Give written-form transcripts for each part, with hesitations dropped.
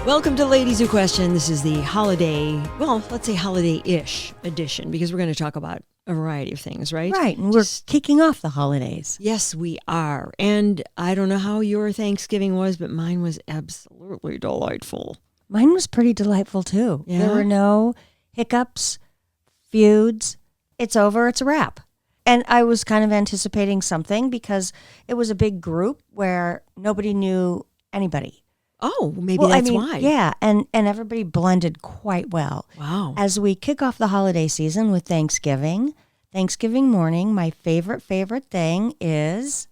Welcome to Ladies Who Question. This is the holiday, well, let's say holiday-ish edition, because we're going to talk about a variety of things, right? Right, and we're kicking off the holidays. Yes, we are. And I don't know how your Thanksgiving was, but mine was absolutely delightful. Mine was pretty delightful, too. Yeah? There were no hiccups, feuds. It's over. It's a wrap. And I was kind of anticipating something because it was a big group where nobody knew anybody. Oh, maybe that's why. Yeah, and everybody blended quite well. Wow. As we kick off the holiday season with Thanksgiving morning, my favorite thing is...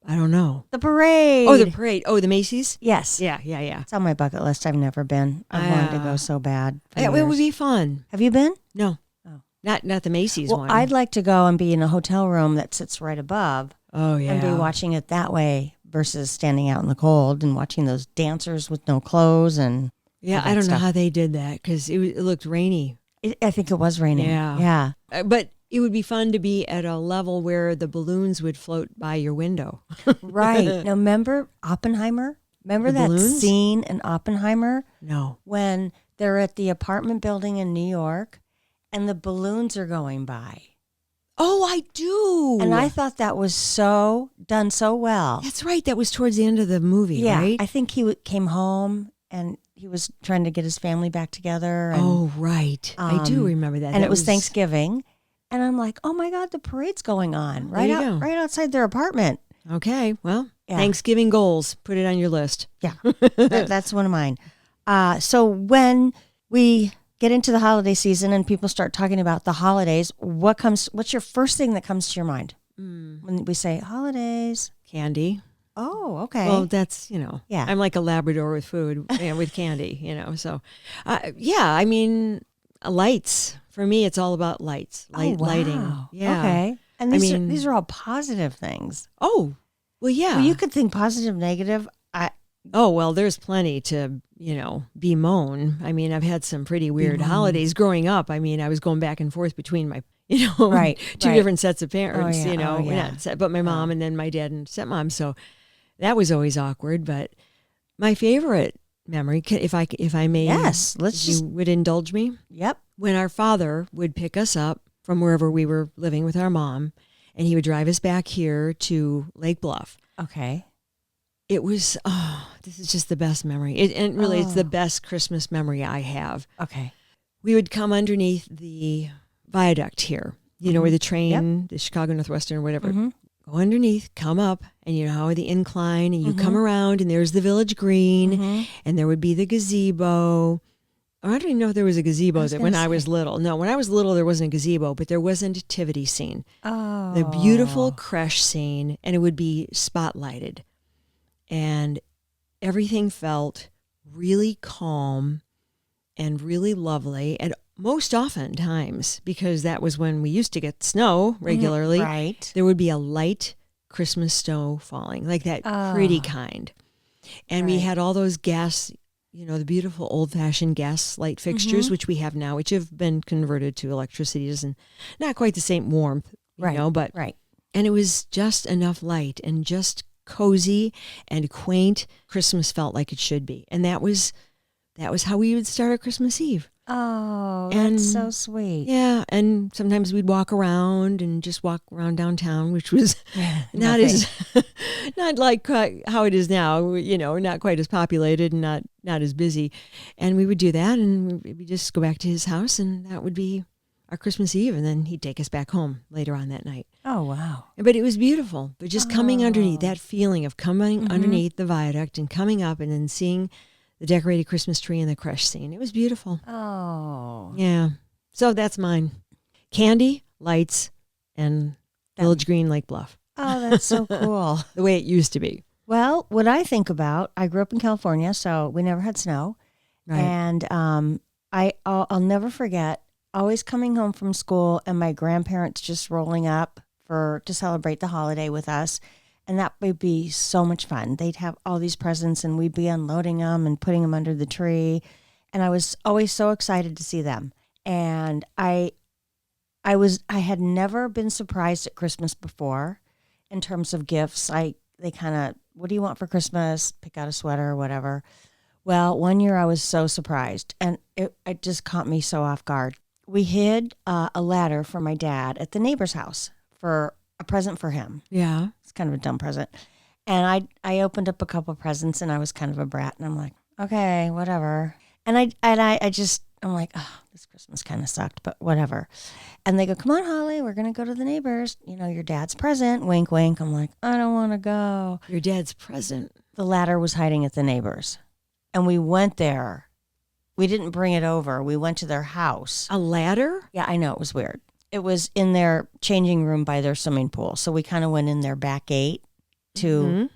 I don't know. The parade. Oh, the parade. Oh, the Macy's? Yes. Yeah. It's on my bucket list. I've never been. I wanted to go so bad. It would be fun. Have you been? No. Oh. Not the Macy's Well, one. I'd like to go and be in a hotel room that sits right above. Oh, yeah. And be watching it that way versus standing out in the cold and watching those dancers with no clothes and yeah, I don't know how they did that because it looked rainy. I think it was raining. Yeah. But it would be fun to be at a level where the balloons would float by your window. Right. Now, remember Oppenheimer? Remember The that balloons? scene in Oppenheimer? No. When they're at the apartment building in New York and the balloons are going by. Oh, I do. And I thought that was done so well. That's right. That was towards the end of the movie, right? I think he came home and he was trying to get his family back together. And, oh, right. I do remember that. And that it was Thanksgiving. And I'm like, oh my God, the parade's going on right outside their apartment. Okay. Well, Yeah. Thanksgiving goals. Put it on your list. Yeah, that's one of mine. So when we get into the holiday season and people start talking about the holidays, what's your first thing that comes to your mind when we say holidays? Candy. Oh, okay. Well, that's, Yeah. I'm like a Labrador with food and with candy, So, I mean, lights. For me, it's all about lights, lighting. Yeah. Okay. And these are all positive things. Oh, well, yeah. Well, you could think positive, negative. Oh, well, there's plenty to, bemoan. I mean, I've had some pretty weird holidays growing up. I mean, I was going back and forth between my, two different sets of parents, but my mom and then my dad and stepmom. So that was always awkward. But my favorite memory, if I may, you would indulge me. Yep. When our father would pick us up from wherever we were living with our mom, and he would drive us back here to Lake Bluff. Okay. It was, this is just the best memory. It's the best Christmas memory I have. Okay. We would come underneath the viaduct here, where the train, the Chicago Northwestern or whatever, go underneath, come up, and you know how the incline, and you come around, and there's the village green, and there would be the gazebo. I don't even know if there was a gazebo when I was little. No, when I was little, there wasn't a gazebo, but there was a nativity scene. Oh. The beautiful creche scene, and it would be spotlighted. And everything felt really calm and really lovely. And most often times, because that was when we used to get snow regularly, right. there would be a light Christmas snow falling, like that pretty kind. And we had all those gas, the beautiful old-fashioned gas light fixtures, which we have now, which have been converted to electricity. And not quite the same warmth, but and it was just enough light and just cozy and quaint. Christmas felt like it should be, and that was how we would start our Christmas Eve. Oh, that's so sweet. Yeah, and sometimes we'd walk around downtown, which was not like how it is now. Not quite as populated and not as busy. And we would do that, and we'd just go back to his house, and that would be our Christmas Eve, and then he'd take us back home later on that night. Oh, wow. But it was beautiful. But just coming underneath, that feeling of coming underneath the viaduct and coming up and then seeing the decorated Christmas tree and the creche scene. It was beautiful. Oh. Yeah. So that's mine. Candy, lights, and Village Green, Lake Bluff. Oh, that's so cool. The way it used to be. Well, what I think about, I grew up in California, so we never had snow. Right. And I'll never forget always coming home from school and my grandparents just rolling up to celebrate the holiday with us. And that would be so much fun. They'd have all these presents and we'd be unloading them and putting them under the tree. And I was always so excited to see them. And I had never been surprised at Christmas before in terms of gifts. They kind of, what do you want for Christmas? Pick out a sweater or whatever. Well, one year I was so surprised, and it just caught me so off guard. We hid a ladder for my dad at the neighbor's house for a present for him. Yeah. It's kind of a dumb present. And I opened up a couple of presents, and I was kind of a brat, and I'm like, okay, whatever. And I'm like, oh, this Christmas kind of sucked, but whatever. And they go, come on, Holly, we're going to go to the neighbors. You know, your dad's present. Wink, wink. I'm like, I don't want to go. Your dad's present. The ladder was hiding at the neighbors. And we went there. We didn't bring it over. We went to their house. A ladder? Yeah, I know. It was weird. It was in their changing room by their swimming pool. So we kind of went in their back gate to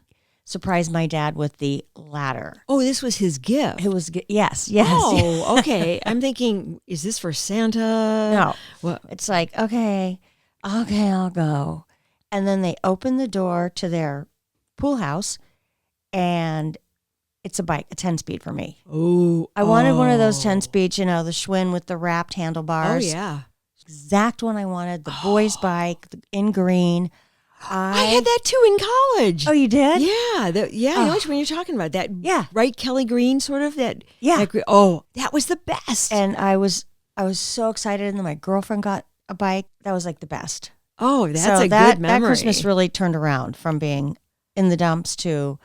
surprise my dad with the ladder. Oh, this was his gift. It was, yes. Oh, okay. I'm thinking, is this for Santa? No. What? It's like, okay, I'll go. And then they open the door to their pool house, and it's a bike, a 10-speed for me. Oh. I wanted one of those 10-speeds, the Schwinn with the wrapped handlebars. Oh, yeah. Exact one I wanted, the boys' bike in green. I had that too in college. Oh, you did? Yeah. I know which one you're talking about. That, yeah. Right, Kelly Green, sort of that. Yeah. That was the best. And I was so excited, and then my girlfriend got a bike. That was like the best. Oh, that's so a good memory. That Christmas really turned around from being in the dumps to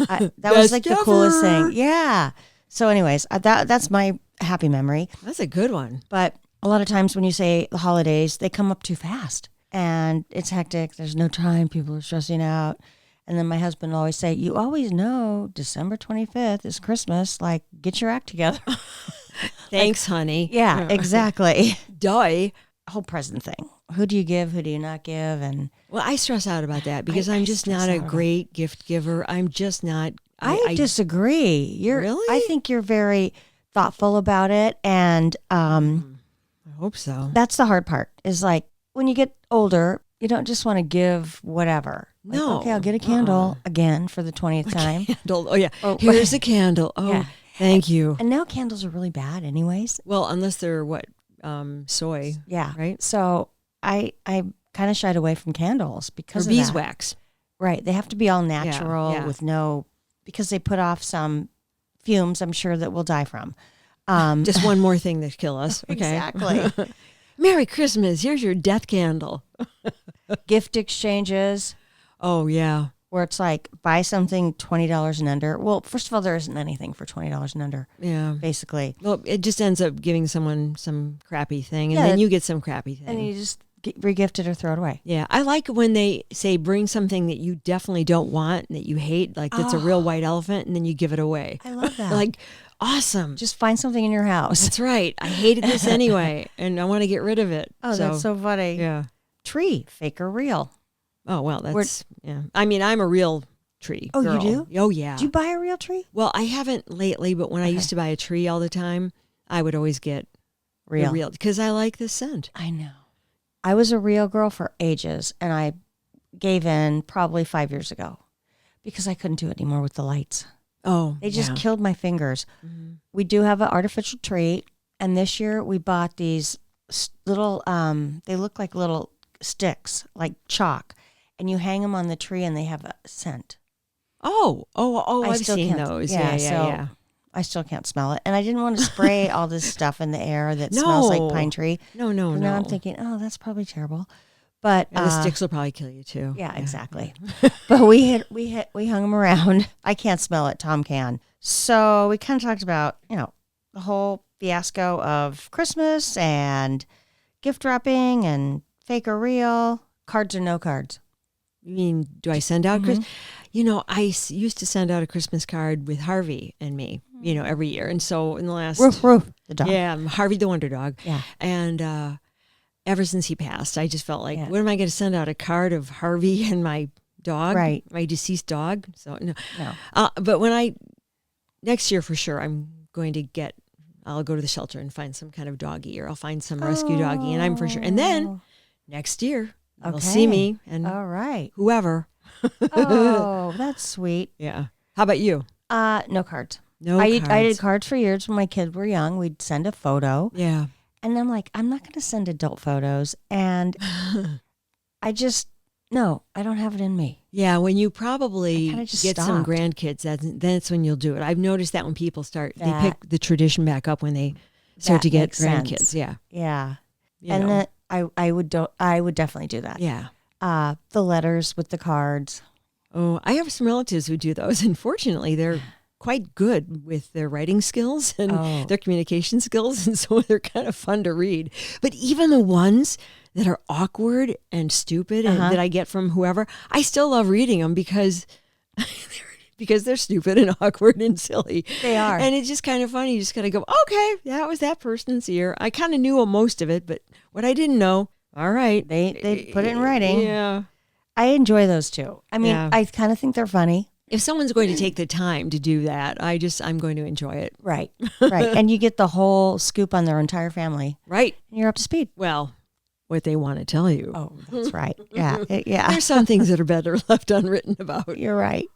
that was like the coolest thing. Yeah. So, anyways, that's my happy memory. That's a good one. But a lot of times when you say the holidays, they come up too fast. And it's hectic. There's no time. People are stressing out. And then my husband will always say, you always know December 25th is Christmas. Like, get your act together. Thanks, honey. Yeah, exactly. Duh. Whole present thing. Who do you give? Who do you not give? And well, I stress out about that because I'm just not a great gift giver. I'm just not. I disagree. You're really? I think you're very thoughtful about it. And I hope so. That's the hard part is like, when you get older, you don't just want to give whatever. Like, No. okay, I'll get a candle again for the 20th time. Candle. Oh, yeah. Here's a candle. Oh, yeah. Thank you. And now candles are really bad anyways. Well, unless they're soy. Yeah. Right? So I kind of shied away from candles because or of beeswax. Right. They have to be all natural with because they put off some fumes I'm sure that we'll die from. Just one more thing that kill us. Okay. Exactly. Merry Christmas. Here's your death candle. Gift exchanges. Oh, yeah. Where it's like, buy something $20 and under. Well, first of all, there isn't anything for $20 and under. Yeah. Basically. Well, it just ends up giving someone some crappy thing, and then you get some crappy thing. And you just re-gift it or throw it away. Yeah. I like when they say bring something that you definitely don't want, that you hate, like that's a real white elephant, and then you give it away. I love that. Like, awesome. Just find something in your house. That's right. I hated this anyway, and I want to get rid of it. Oh, that's so funny. Yeah. Tree, fake or real? Oh, well, that's, yeah. I mean, I'm a real tree girl. You do? Oh, yeah. Do you buy a real tree? Well, I haven't lately, but when I used to buy a tree all the time, I would always get real because I like the scent. I know. I was a real girl for ages, and I gave in probably 5 years ago because I couldn't do it anymore with the lights. Oh, they just killed my fingers. Mm-hmm. We do have an artificial tree, and this year we bought these little, they look like little sticks, like chalk, and you hang them on the tree, and they have a scent. Oh, I've seen those. Yeah. I still can't smell it, and I didn't want to spray all this stuff in the air that smells like pine tree. No. Now I'm thinking, oh, that's probably terrible. But and the sticks will probably kill you too. Yeah, exactly. But we hung them around. I can't smell it. Tom can. So we kind of talked about, the whole fiasco of Christmas and gift wrapping and fake or real, cards or no cards. You mean, do I send out Christmas? I used to send out a Christmas card with Harvey and me, every year. And so in the last... Roof, the dog. Yeah, Harvey the Wonder Dog. Yeah. And ever since he passed, I just felt like, what am I going to send out? A card of Harvey and my dog? Right. My deceased dog? So, no. But next year for sure, I'll go to the shelter and find some kind of doggy, or I'll find some rescue doggy, and I'm for sure. And then next year, you'll see me and all right, whoever. Oh, that's sweet. Yeah. How about you? No cards. No cards. I did cards for years when my kids were young. We'd send a photo. Yeah. And I'm like, I'm not going to send adult photos. And No, I don't have it in me. Yeah, when you probably just get some stopped. grandkids, that's when you'll do it. I've noticed that when people they That- pick the tradition back up when they start to get makes sense. grandkids. Yeah. Yeah. You And know. then I would definitely do that. Yeah. The letters with the cards. Oh, I have some relatives who do those. And fortunately, they're quite good with their writing skills and their communication skills. And so they're kind of fun to read. But even the ones that are awkward and stupid and that I get from whoever, I still love reading them because they're stupid and awkward and silly. They are. And it's just kind of funny. You just kind of go, okay, that was that person's ear. I kind of knew most of it, but what I didn't know, all right. They put it in writing. Yeah. I enjoy those too. I mean, Yeah. I kind of think they're funny. If someone's going to take the time to do that, I'm going to enjoy it. Right. Right. And you get the whole scoop on their entire family. Right. And you're up to speed. Well, what they want to tell you. Oh, that's right. Yeah. Yeah. There's some things that are better left unwritten about. You're right.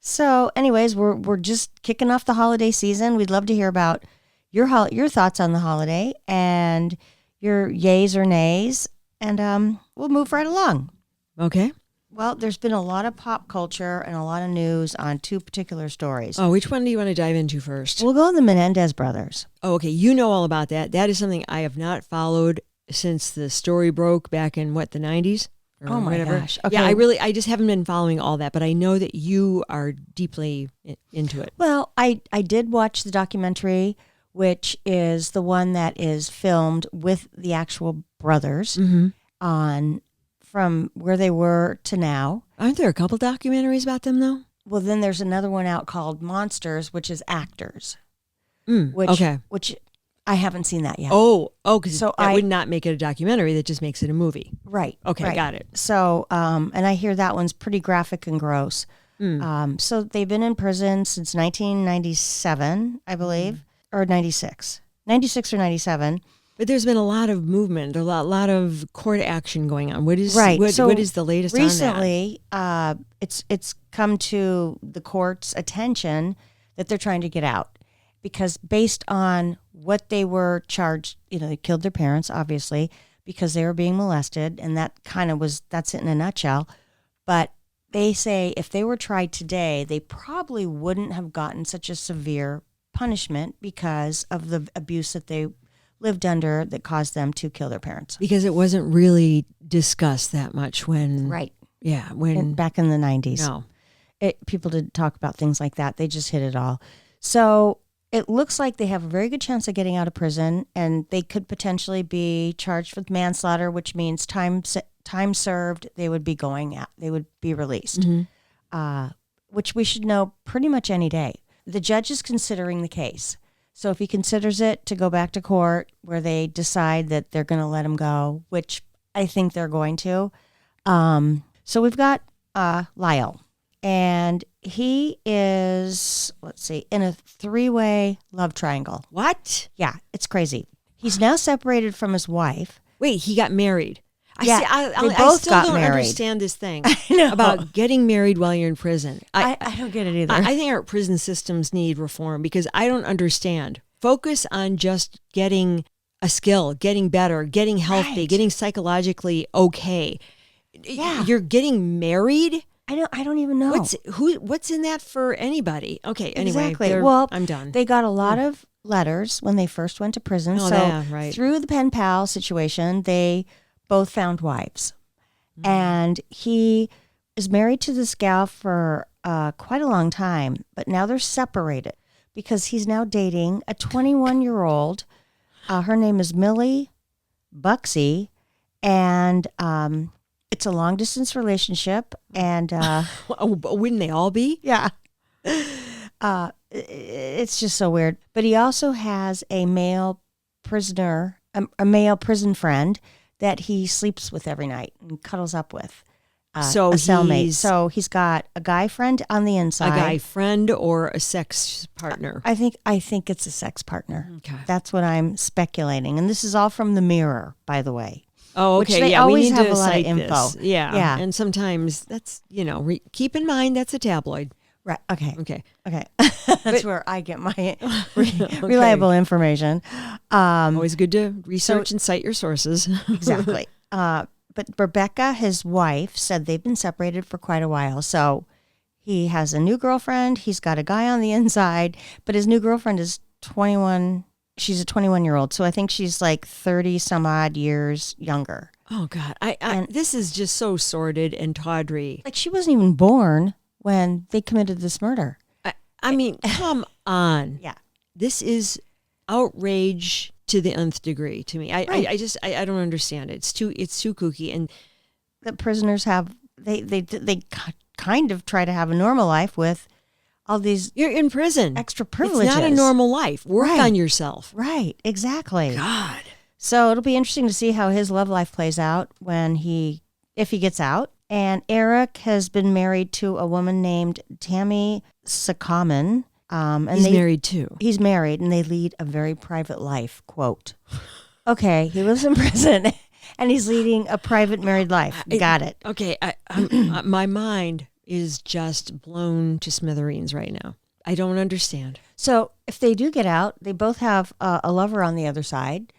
So anyways, we're just kicking off the holiday season. We'd love to hear about your thoughts on the holiday and your yays or nays. And we'll move right along. Okay. Well, there's been a lot of pop culture and a lot of news on two particular stories. Oh, which one do you want to dive into first? We'll go to the Menendez brothers. Oh, okay. You know all about that. That is something I have not followed since the story broke back in, the 90s? Or Oh, my whatever. gosh. Okay. Yeah, I just haven't been following all that, but I know that you are deeply into it. Well, I did watch the documentary, which is the one that is filmed with the actual brothers on from where they were to now. Aren't there a couple documentaries about them, though? Well, then there's another one out called Monsters, which is actors. Which I haven't seen that yet. Because that would not make it a documentary. That just makes it a movie. Right. Okay, right. got it. So, and I hear that one's pretty graphic and gross. So they've been in prison since 1997, I believe, or 96 or 97. But there's been a lot of movement, a lot of court action going on. What is right? What is the latest recently, on that? It's come to the court's attention that they're trying to get out because based on what they were charged, they killed their parents, obviously, because they were being molested, and that's it in a nutshell. But they say if they were tried today, they probably wouldn't have gotten such a severe punishment because of the abuse that they lived under that caused them to kill their parents. Because it wasn't really discussed that much when... Right. Yeah, back in the 90s. No. People didn't talk about things like that. They just hit it all. So it looks like they have a very good chance of getting out of prison, and they could potentially be charged with manslaughter, which means time served. They would be they would be released, which we should know pretty much any day. The judge is considering the case. So if he considers it to go back to court where they decide that they're going to let him go, which I think they're going to. So we've got Lyle, and he is, in a 3-way love triangle. What? Yeah, it's crazy. He's now separated from his wife. Wait, he got married. They both I still got don't married. understand this thing know. about getting married while you're in prison. I don't get it either. I think our prison systems need reform because I don't understand. Focus on just getting a skill, getting better, getting healthy, Right. getting psychologically okay. Yeah. You're getting married? I don't even know. What's in that for anybody? Okay, anyway. Exactly. Well, I'm done. They got a lot of letters when they first went to prison. Oh, so yeah, right. through the pen pal situation, they both found wives. And he is married to this gal for quite a long time, but now they're separated because he's now dating a 21-year-old. Her name is Millie Buxey, and it's a long-distance relationship. And wouldn't they all be? yeah. It's just so weird. But he also has a male prisoner, a male prison friend that he sleeps with every night and cuddles up with. So a cellmate. he's- So he's got a guy friend on the inside. A guy friend or a sex partner? I think it's a sex partner. Okay. That's what I'm speculating. And this is all from the Mirror, by the way. Oh, Which okay. they Yeah, always we need have to a lot of cite info. this. Yeah. Yeah. And sometimes that's, keep in mind that's a tabloid. Right. Okay. Okay. Okay. That's where I get my reliable information. Always good to research and cite your sources. Exactly. But Rebecca, his wife, said they've been separated for quite a while. So he has a new girlfriend. He's got a guy on the inside, but his new girlfriend is 21. She's a 21-year-old. So I think she's like 30 some odd years younger. Oh, God. This is just so sordid and tawdry. Like she wasn't even born when they committed this murder. I mean, come on. Yeah. This is outrage to the nth degree to me. I don't understand it. It's too kooky. And the prisoners have, they kind of try to have a normal life with all these. You're in prison. Extra privileges. It's not a normal life. Work on yourself. Right. Exactly. God. So it'll be interesting to see how his love life plays out if he gets out. And Eric has been married to a woman named Tammy Sakaman. And he's married too. He's married, and they lead a very private life, quote. Okay, he lives in prison, and he's leading a private married life. Got it. Okay, my mind is just blown to smithereens right now. I don't understand. So if they do get out, they both have a lover on the other side,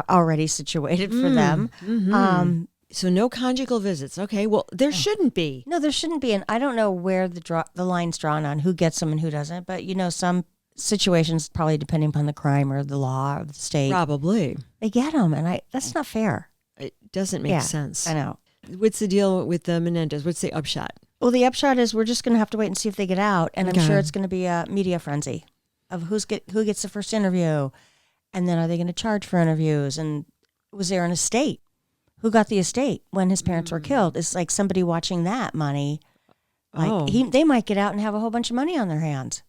already situated for them. Mm-hmm. So no conjugal visits. Okay, well, there shouldn't be. No, there shouldn't be. And I don't know where the line's drawn on who gets them and who doesn't. But, some situations, probably depending upon the crime or the law of the state. Probably. They get them. And that's not fair. It doesn't make sense. I know. What's the deal with the Menendez? What's the upshot? Well, the upshot is we're just going to have to wait and see if they get out. And I'm sure it's going to be a media frenzy of who gets the first interview. And then are they going to charge for interviews? And was there an estate? Who got the estate when his parents were killed? It's like somebody watching that money. They might get out and have a whole bunch of money on their hands.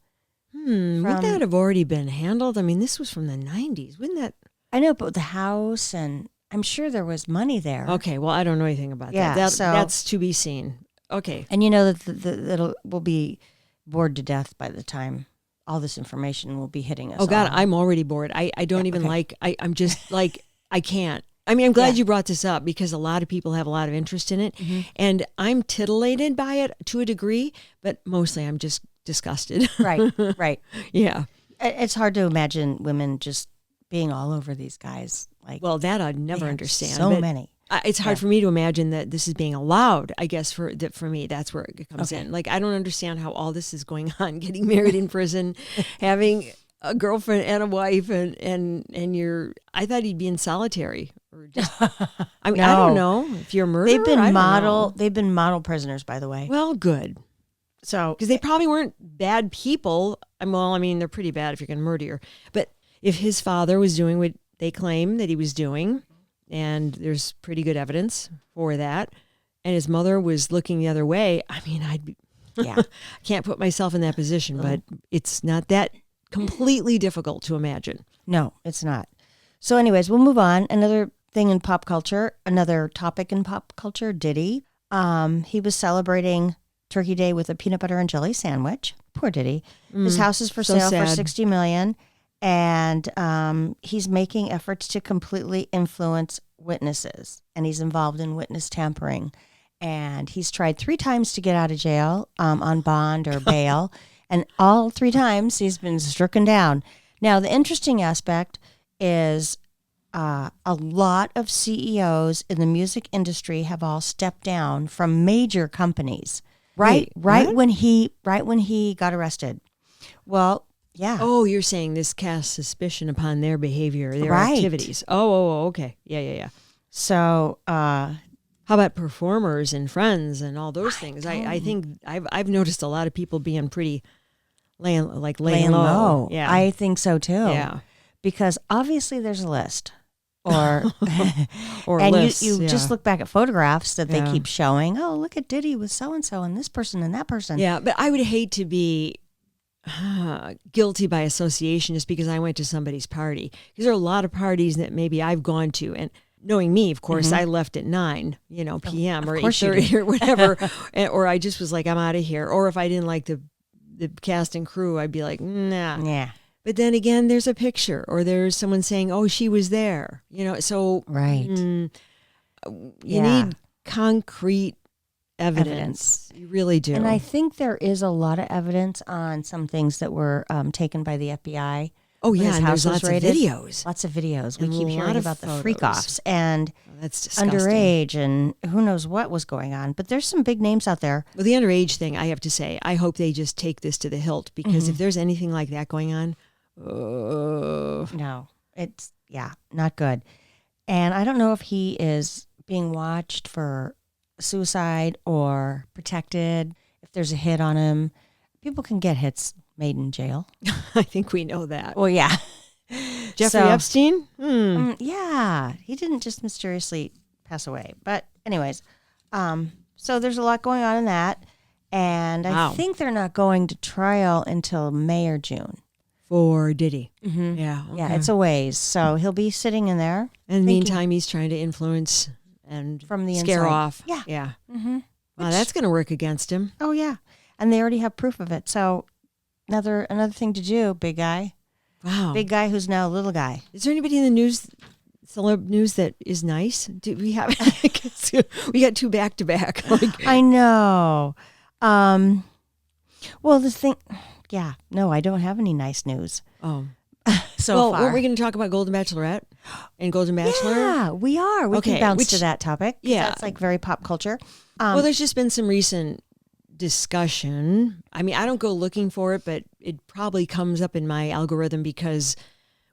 Wouldn't that have already been handled? I mean, this was from the 90s. Wouldn't that? I know, but the house, and I'm sure there was money there. Okay, well, I don't know anything about that. That's to be seen. Okay. And you know that we'll be bored to death by the time all this information will be hitting us. Oh, God, I'm already bored. I don't even I'm just like, I can't. I mean, I'm glad you brought this up because a lot of people have a lot of interest in it. Mm-hmm. And I'm titillated by it to a degree, but mostly I'm just disgusted. Right. Yeah. It's hard to imagine women just being all over these guys. Well, that I'd never understand. So many. It's hard for me to imagine that this is being allowed, I guess, for me. That's where it comes in. Like, I don't understand how all this is going on, getting married in prison, having a girlfriend and a wife, and I thought he'd be in solitary. Or just, I mean, I don't know if you're a murderer. They've been model prisoners, by the way. Well, good. So, because they probably weren't bad people. Well, I mean, they're pretty bad if you're going to murder. But if his father was doing what they claim that he was doing, and there's pretty good evidence for that, and his mother was looking the other way, I mean, I'd be. I can't put myself in that position, but it's not that completely difficult to imagine. No, it's not. So, anyways, we'll move on. Another thing in pop culture, another topic in pop culture, Diddy. He was celebrating Turkey Day with a peanut butter and jelly sandwich. Poor Diddy. His house is for sale for $60 million, and he's making efforts to completely influence witnesses, and he's involved in witness tampering. And he's tried 3 times to get out of jail on bond or bail, and all 3 times he's been stricken down. Now, the interesting aspect is a lot of CEOs in the music industry have all stepped down from major companies. Right when he got arrested. Well, yeah. Oh, you're saying this casts suspicion upon their behavior, their activities. Oh, okay. Yeah. So, how about performers and friends and all those things? I think I've noticed a lot of people being pretty laying low. Yeah, I think so too. Yeah. Because obviously there's a list, or and lists, you just look back at photographs that they keep showing. Oh, look at Diddy with so and so and this person and that person. Yeah, but I would hate to be guilty by association just because I went to somebody's party. Because there are a lot of parties that maybe I've gone to, and knowing me, of course, I left at 9, p.m. or 8:30 or whatever, or I just was like, I'm out of here. Or if I didn't like the cast and crew, I'd be like, nah. Yeah. But then again, there's a picture, or there's someone saying, "Oh, she was there." So you need concrete evidence. You really do. And I think there is a lot of evidence on some things that were taken by the FBI. Oh, yeah, his and house there's was lots raided. of videos. Lots of videos. We And keep a hearing lot of about the photos. freak-offs and Oh, that's disgusting. underage and who knows what was going on. But there's some big names out there. Well, the underage thing, I have to say, I hope they just take this to the hilt, because if there's anything like that going on, No, it's, not good. And I don't know if he is being watched for suicide or protected, if there's a hit on him. People can get hits made in jail. I think we know that. Well, yeah. Jeffrey Epstein? Yeah, he didn't just mysteriously pass away. But anyways, so there's a lot going on in that. And I think they're not going to trial until May or June. For Diddy. Mm-hmm. Yeah. Okay. Yeah, it's a ways. So he'll be sitting in there. In the meantime, he's trying to influence and from the scare inside. off. Yeah. Yeah. Mm-hmm. Wow, that's going to work against him. Oh, yeah. And they already have proof of it. So another thing to do, big guy. Wow. Big guy who's now a little guy. Is there anybody in the news, celeb news, that is nice? Do we have? We got two back to back. I know. Well, the thing, no, I don't have any nice news. Oh, so far. Weren't we going to talk about Golden Bachelorette and Golden Bachelor? Yeah, we are. We can bounce to that topic. Yeah, that's like very pop culture. Well, there's just been some recent discussion. I mean, I don't go looking for it, but it probably comes up in my algorithm because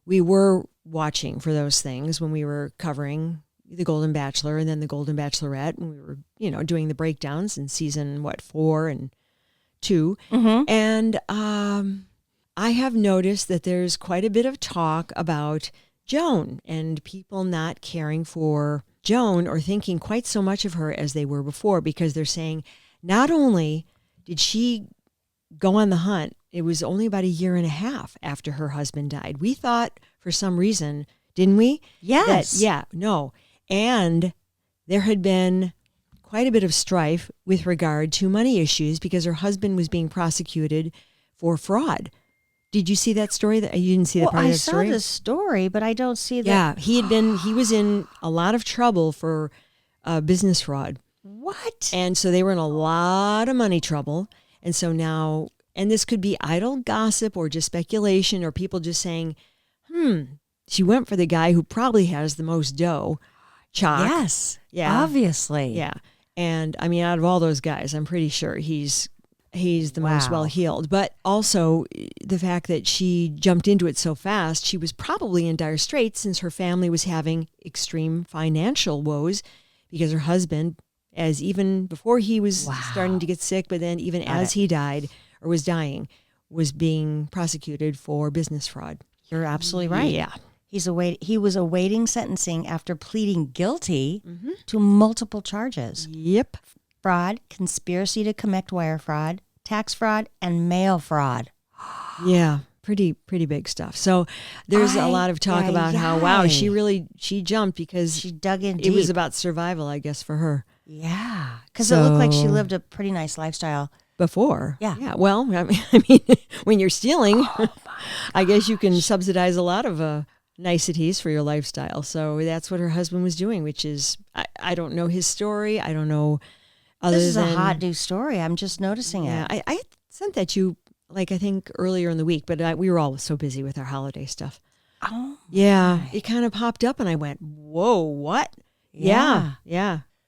we were watching for those things when we were covering the Golden Bachelor and then the Golden Bachelorette, and we were, doing the breakdowns in season 4 and 2. Mm-hmm. And I have noticed that there's quite a bit of talk about Joan and people not caring for Joan or thinking quite so much of her as they were before, because they're saying not only did she go on the hunt, it was only about 1.5 years after her husband died. We thought for some reason, didn't we? Yes. No. And there had been quite a bit of strife with regard to money issues because her husband was being prosecuted for fraud. Did you see that story? That you didn't see that part of that story? I saw the story, but I don't see that. Yeah, he was in a lot of trouble for business fraud. What? And so they were in a lot of money trouble. And so now, and this could be idle gossip or just speculation or people just saying, she went for the guy who probably has the most dough, Chalk. Yes. Yeah. Obviously. Yeah. And I mean, out of all those guys, I'm pretty sure he's the most well-heeled. But also the fact that she jumped into it so fast, she was probably in dire straits since her family was having extreme financial woes because her husband, as even before he was starting to get sick, but then even as he died or was dying, was being prosecuted for business fraud. You're absolutely right. Yeah. He was awaiting sentencing after pleading guilty to multiple charges. Yep. Fraud, conspiracy to commit wire fraud, tax fraud, and mail fraud. Yeah, pretty big stuff. So there's a lot of talk about how, she jumped because she dug in deep. It was about survival, I guess, for her. Yeah, because it looked like she lived a pretty nice lifestyle. Before. Yeah. Well, I mean, when you're stealing, I guess you can subsidize a lot of niceties for your lifestyle. So that's what her husband was doing, which is, I don't know his story. I don't know. This is a hot new story. I'm just noticing it. I sent that to you, I think earlier in the week, but we were all so busy with our holiday stuff. Oh, yeah. It kind of popped up and I went, whoa, what? Yeah.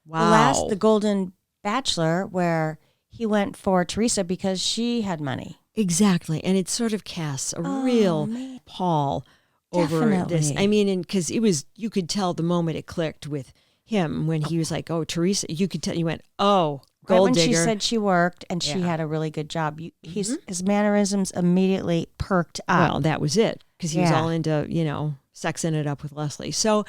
Wow. The Golden Bachelor, where he went for Teresa because she had money. Exactly. And it sort of casts a real pall over this. I mean, because you could tell the moment it clicked with him when he was like, oh, Teresa, you could tell, you went, oh, gold digger. When she said she worked and she had a really good job, his mannerisms immediately perked up. Well, that was it, because he was all into, sexing it up with Leslie. So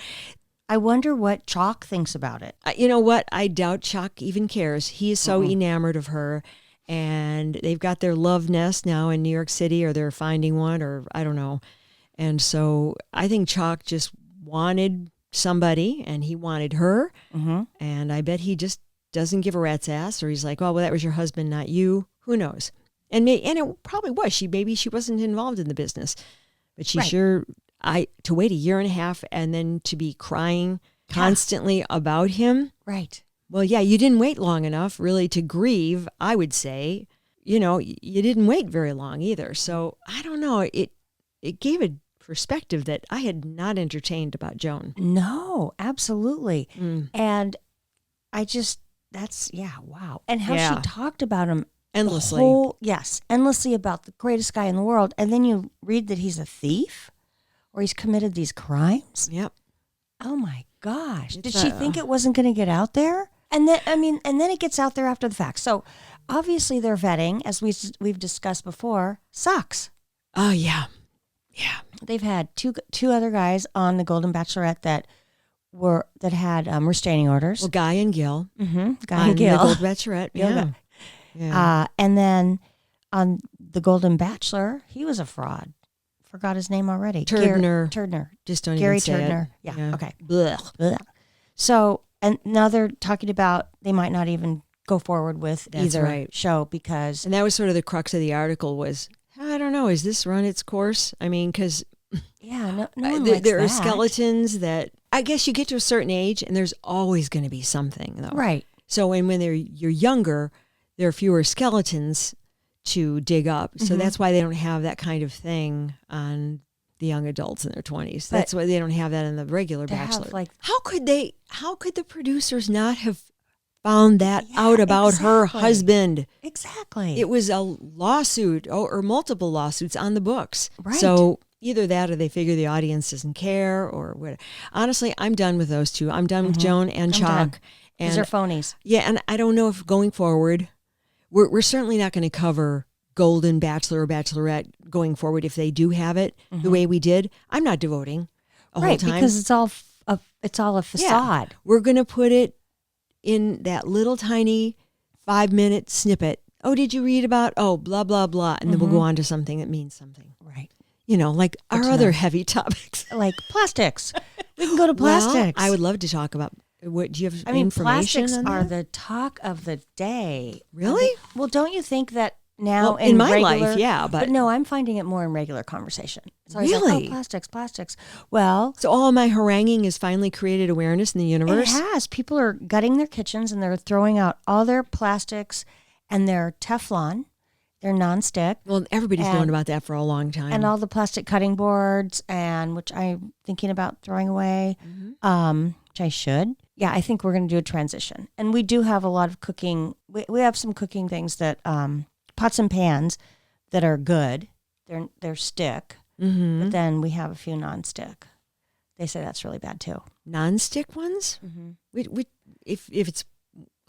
I wonder what Chalk thinks about it. You know what? I doubt Chalk even cares. He is so enamored of her, and they've got their love nest now in New York City, or they're finding one, or I don't know. And so I think Chalk just wanted somebody, and he wanted her, and I bet he just doesn't give a rat's ass, or he's like, oh, well, that was your husband, not you. Who knows? And it probably was. Maybe she wasn't involved in the business, but she to wait 1.5 years and then to be crying constantly about him. Right. Well, yeah, you didn't wait long enough really to grieve, I would say. You didn't wait very long either. So I don't know. it gave a perspective that I had not entertained about Joan. No, absolutely. And I just, wow. And how she talked about him endlessly. Endlessly about the greatest guy in the world. And then you read that he's a thief or he's committed these crimes. Yep. Oh my gosh. Did she think it wasn't going to get out there? And then, and then it gets out there after the fact. So obviously their vetting, as we've discussed before, sucks. Oh, yeah. Yeah. They've had two other guys on the Golden Bachelorette that had restraining orders. Well, Guy and Gil. Mm-hmm. Guy and Gil. The Golden Bachelorette. Yeah. And then on the Golden Bachelor, he was a fraud. Forgot his name already. Turdner. Just don't Gary even say Turdner. it. Yeah. Okay. Blech. So, and now they're talking about they might not even go forward with either show because... And that was sort of the crux of the article was, I don't know, is this run its course? I mean, because... Yeah, no one likes there are that. Skeletons that... I guess you get to a certain age and there's always going to be something, though. Right. So when you're younger, there are fewer skeletons to dig up. So that's why they don't have that kind of thing on the young adults in their 20s. That's why they don't have that in the regular Bachelor. How could the producers not have found that out about her husband? Exactly. It was a lawsuit or multiple lawsuits on the books. Right. So either that or they figure the audience doesn't care or whatever. Honestly, I'm done with those two. I'm done with Joan and Chuck. These are phonies. Yeah, and I don't know if going forward, we're certainly not going to cover Golden Bachelor or Bachelorette going forward if they do have it the way we did. I'm not devoting a whole time. Because it's all a facade. Yeah. We're going to put it in that little tiny 5-minute snippet. Oh, did you read about, blah, blah, blah. And then we'll go on to something that means something. Right. You know, like our other heavy topics. Like plastics. We can go to plastics. Well, I would love to talk about, what do you have information plastics on are that? the talk of the day. Really? Well, don't you think that now in my life, yeah. But no, I'm finding it more in regular conversation. So really? Like, plastics. Well. So all my haranguing has finally created awareness in the universe? It has. People are gutting their kitchens and they're throwing out all their plastics and their Teflon. They're nonstick. Well, everybody's known about that for a long time. And all the plastic cutting boards, and which I'm thinking about throwing away, which I should. Yeah, I think we're going to do a transition. And we do have a lot of cooking. We have some cooking things that, pots and pans that are good. They're stick. But then we have a few nonstick. They say that's really bad too. Nonstick ones? If it's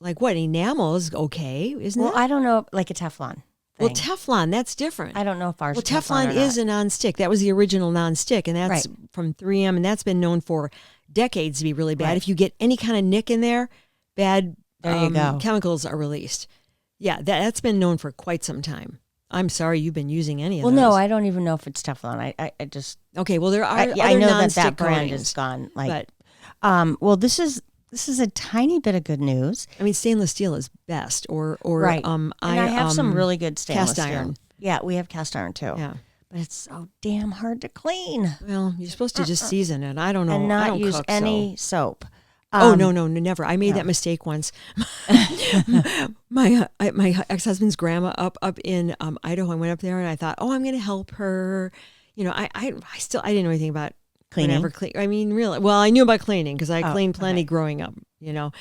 like what, enamel is okay, isn't it? Well, I don't know, like a Teflon thing. Well, Teflon, that's different. I don't know if ours. Well, Teflon is a nonstick. That was the original nonstick, and that's from 3M, and that's been known for decades to be really bad. If you get any kind of nick in there, bad you go. Chemicals are released. Yeah, that's been known for quite some time. I'm sorry you've been using any of those. Well, no, I don't even know if it's Teflon. I just... Okay, well, there are other I know nonstick that brand coatings, is gone. Well, this is a tiny bit of good news. I mean, stainless steel is best, or and I have some really good stainless cast iron. Steel. Yeah, we have cast iron too. Yeah, but it's so damn hard to clean. Well, you're supposed to just season it. I don't know, and not I don't use cook, any soap. No, never. I made that mistake once. my ex-husband's grandma up in Idaho. I went up there and I thought, I'm going to help her. You know, I didn't know anything about cleaning. I mean, really. Well, I knew about cleaning because I cleaned plenty growing up. You know,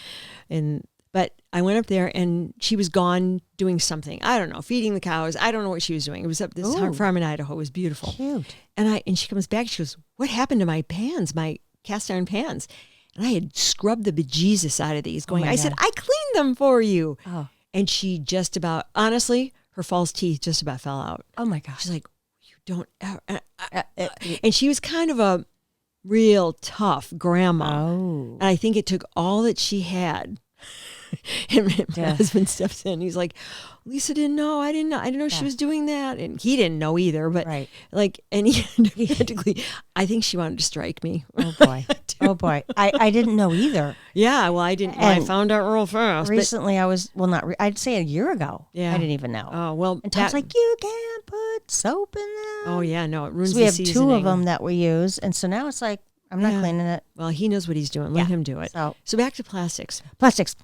but I went up there and she was gone doing something. I don't know, feeding the cows. I don't know what she was doing. It was up this farm in Idaho. It was beautiful. Cute. And she comes back. She goes, "What happened to my pans? My cast iron pans?" And I had scrubbed the bejesus out of these going, I said, "I cleaned them for you." Oh. And she just about, honestly, her false teeth just about fell out. Oh my gosh. She's like, "You don't ever." And she was kind of a real tough grandma. Oh. And I think it took all that she had. And my husband steps in. He's like, "Lisa didn't know. I didn't know she was doing that." And he didn't know either. But and he practically, I think she wanted to strike me. Oh boy. Oh boy. I didn't know either. Yeah. Well, I didn't. I found out real fast. Recently, I'd say a year ago. Yeah. I didn't even know. Oh, well. And Tom's like, "You can't put soap in them." Oh yeah. No, it ruins so we the have seasoning. 2 of them that we use. And so now it's like, I'm not cleaning it. Well, he knows what he's doing. Let him do it. So back to plastics. Plastics.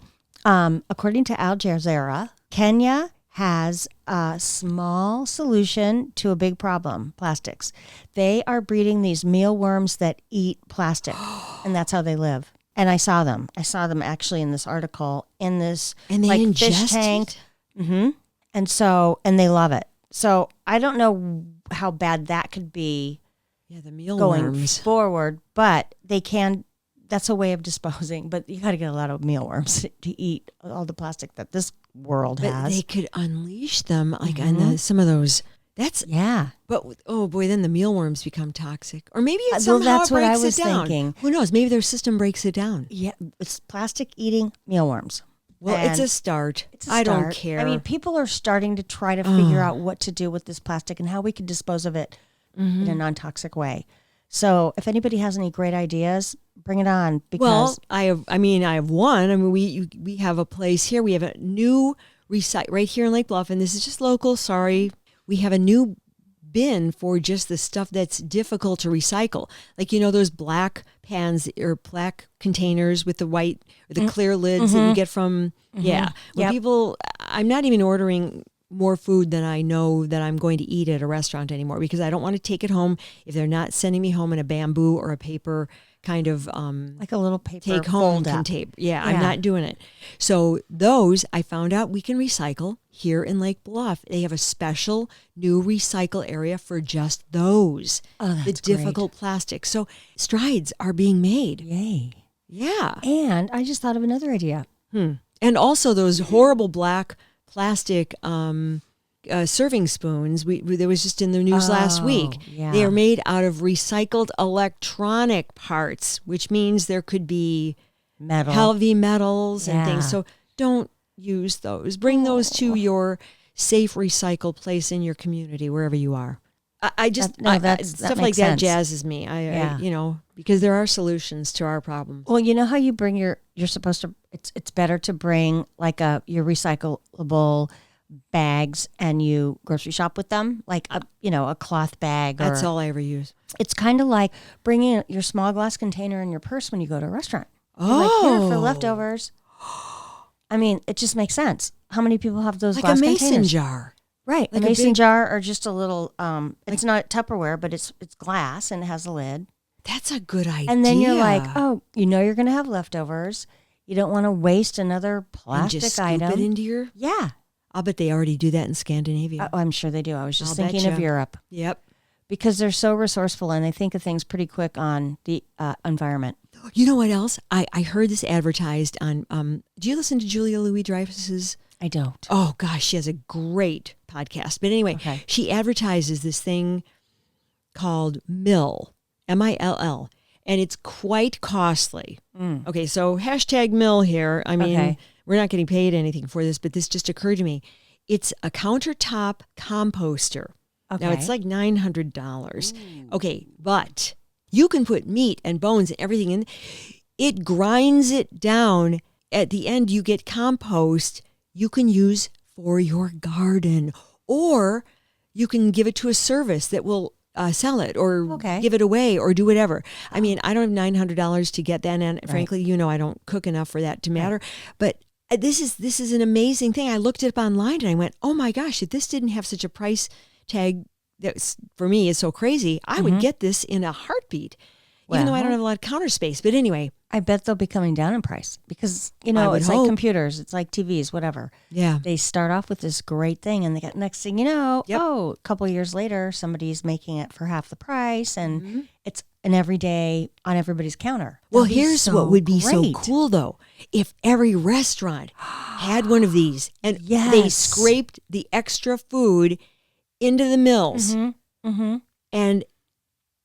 According to Al Jazeera, Kenya has a small solution to a big problem, plastics. They are breeding these mealworms that eat plastic, and that's how they live. And I saw them. I saw them actually in this article in this and they like ingest fish tank. it? And they love it. So I don't know how bad that could be. Yeah, the going mealworms forward, but they can. That's a way of disposing. But you got to get a lot of mealworms to eat all the plastic that this world but has. they could unleash them like on some of those. That's But oh boy, then the mealworms become toxic, or maybe it's somehow that's it breaks what I was it down. thinking. Who knows? Maybe their system breaks it down. Yeah, it's plastic eating mealworms. Well, it's a start. I don't care. I mean, people are starting to try to figure out what to do with this plastic and how we can dispose of it in a non-toxic way. So if anybody has any great ideas, bring it on. Because I have one. I mean, we have a place here. We have a new right here in Lake Bluff, and this is just local. Sorry, we have a new bin for just the stuff that's difficult to recycle. Like, those black pans or black containers with the white or the clear lids that you get from, people, I'm not even ordering more food than I know that I'm going to eat at a restaurant anymore, because I don't want to take it home if they're not sending me home in a bamboo or a paper kind of like a little paper take home container. Yeah, I'm not doing it. So those I found out we can recycle here in Lake Bluff. They have a special new recycle area for just those. Oh, that's the difficult plastics. So strides are being made. Yay. Yeah. And I just thought of another idea. And also those horrible black plastic serving spoons. There was just in the news last week. Yeah. They are made out of recycled electronic parts, which means there could be heavy metals and things. So don't use those. Bring those to your safe recycle place in your community, wherever you are. Stuff like that jazzes me. Because there are solutions to our problems. Well, you know how you bring you're supposed to. It's better to bring like your recyclable bags and you grocery shop with them, like a cloth bag. That's all I ever use. It's kind of like bringing your small glass container in your purse when you go to a restaurant. Oh, like, here for leftovers. I mean, it just makes sense. How many people have those like glass a mason containers? jar? Right, like a mason jar or just a little. It's not Tupperware, but it's glass and it has a lid. That's a good idea. And then you're like, you're going to have leftovers. You don't want to waste another plastic and just item. Scoop it into your. Yeah. I'll bet they already do that in Scandinavia. I'm sure they do. I was just thinking of Europe. Yep. Because they're so resourceful and they think of things pretty quick on the environment. You know what else? I heard this advertised on, do you listen to Julia Louis-Dreyfus's? I don't. Oh, gosh, she has a great podcast. But anyway, she advertises this thing called Mill, M-I-L-L, and it's quite costly. Okay, so hashtag Mill here. I mean, we're not getting paid anything for this, but this just occurred to me. It's a countertop composter. Okay. Now, it's like $900. Ooh. Okay, but you can put meat and bones and everything in. It grinds it down. At the end, you get compost you can use for your garden, or you can give it to a service that will sell it or give it away or do whatever. I mean, I don't have $900 to get that, and frankly, I don't cook enough for that to matter. But this is an amazing thing. I looked it up online and I went, oh my gosh, if this didn't have such a price tag that for me is so crazy, I would get this in a heartbeat, even though I don't have a lot of counter space. But anyway. I bet they'll be coming down in price because, it's like computers, it's like TVs, whatever. Yeah. They start off with this great thing and they get next thing a couple of years later, somebody's making it for half the price and it's an everyday on everybody's counter. Well, here's what would be so cool though. If every restaurant had one of these and they scraped the extra food into the mills and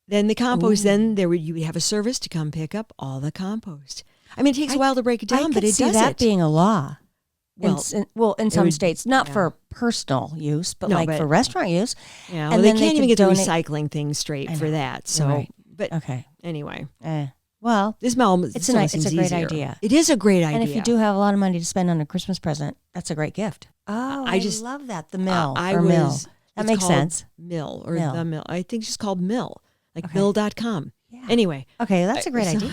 then the compost, then you would have a service to come pick up all the compost. I mean, it takes a while to break it down, but it does it. I could see that being a law. In some states, not for personal use, but for restaurant use. Yeah, and they can't even get the recycling thing straight for that. So, but anyway. Well, it's a great idea. It is a great idea. And if you do have a lot of money to spend on a Christmas present, that's a great gift. Oh, I just love that. The mill. Mill. That makes sense. Mill or the mill. I think it's just called Mill. Like Mill.com. Yeah. Anyway. Okay, that's a great idea.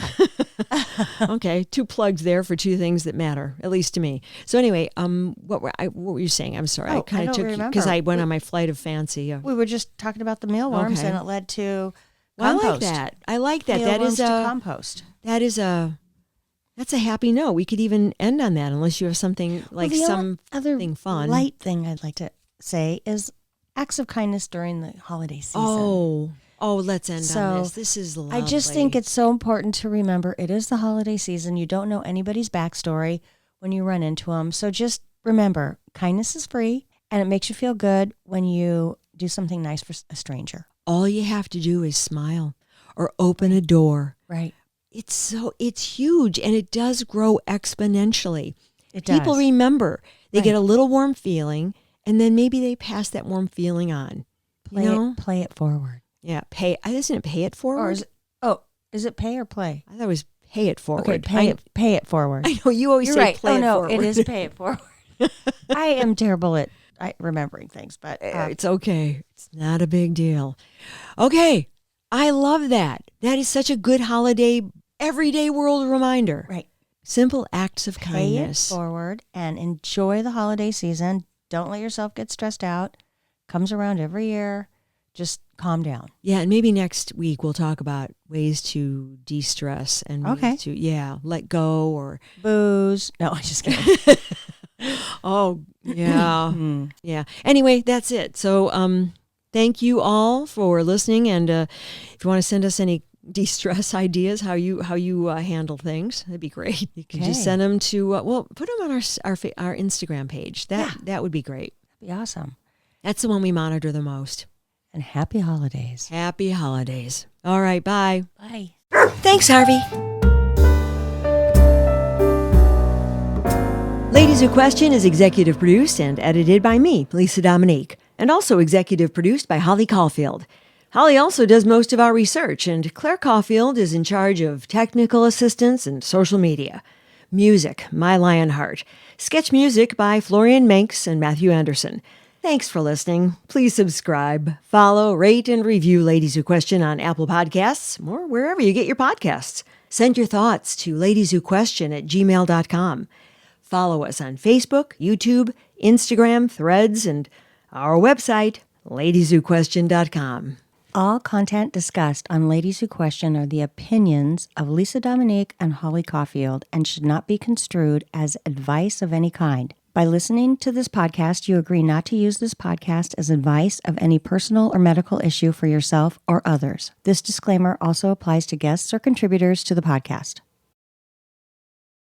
Okay, 2 plugs there for 2 things that matter, at least to me. So anyway, what were you saying? I'm sorry. I kind of took you because I went on my flight of fancy. We were just talking about the mealworms, and it led to compost. Compost. I like that. Mealworms to compost. That's a happy note. We could even end on that, unless you have something like something fun. Light thing I'd like to say is acts of kindness during the holiday season. Oh, let's end on this. This is lovely. I just think it's so important to remember it is the holiday season. You don't know anybody's backstory when you run into them. So just remember, kindness is free, and it makes you feel good when you do something nice for a stranger. All you have to do is smile or open a door. Right. It's huge, and it does grow exponentially. It does. People remember. They get a little warm feeling, and then maybe they pass that warm feeling on. Play it forward. Yeah, isn't it pay it forward? Is it pay or play? I thought it was pay it forward. Okay, pay it forward. I know you always say play it forward. It is pay it forward. I am terrible at remembering things, but it's okay. It's not a big deal. Okay, I love that. That is such a good holiday, everyday world reminder. Right. Simple acts of kindness. Pay it forward and enjoy the holiday season. Don't let yourself get stressed out. Comes around every year. Just calm down. Yeah, and maybe next week we'll talk about ways to de-stress and ways to, let go or... Booze. No, I'm just kidding. Oh, yeah. Yeah. Anyway, that's it. So thank you all for listening. And if you want to send us any de-stress ideas, how you handle things, that'd be great. You can just send them to, put them on our Instagram page. That would be great. That'd be awesome. That's the one we monitor the most. And happy holidays. Happy holidays. All right, bye. Bye. Thanks, Harvey. Ladies Who Question is executive produced and edited by me, Lisa Dominique, and also executive produced by Holly Caulfield. Holly also does most of our research, and Claire Caulfield is in charge of technical assistance and social media. Music, My Lionheart. Sketch music by Florian Manx and Matthew Anderson. Thanks for listening. Please subscribe, follow, rate, and review Ladies Who Question on Apple Podcasts or wherever you get your podcasts. Send your thoughts to ladieswhoquestion@gmail.com. Follow us on Facebook, YouTube, Instagram, Threads, and our website, ladieswhoquestion.com. All content discussed on Ladies Who Question are the opinions of Lisa Dominique and Holly Caulfield and should not be construed as advice of any kind. By listening to this podcast, you agree not to use this podcast as advice of any personal or medical issue for yourself or others. This disclaimer also applies to guests or contributors to the podcast.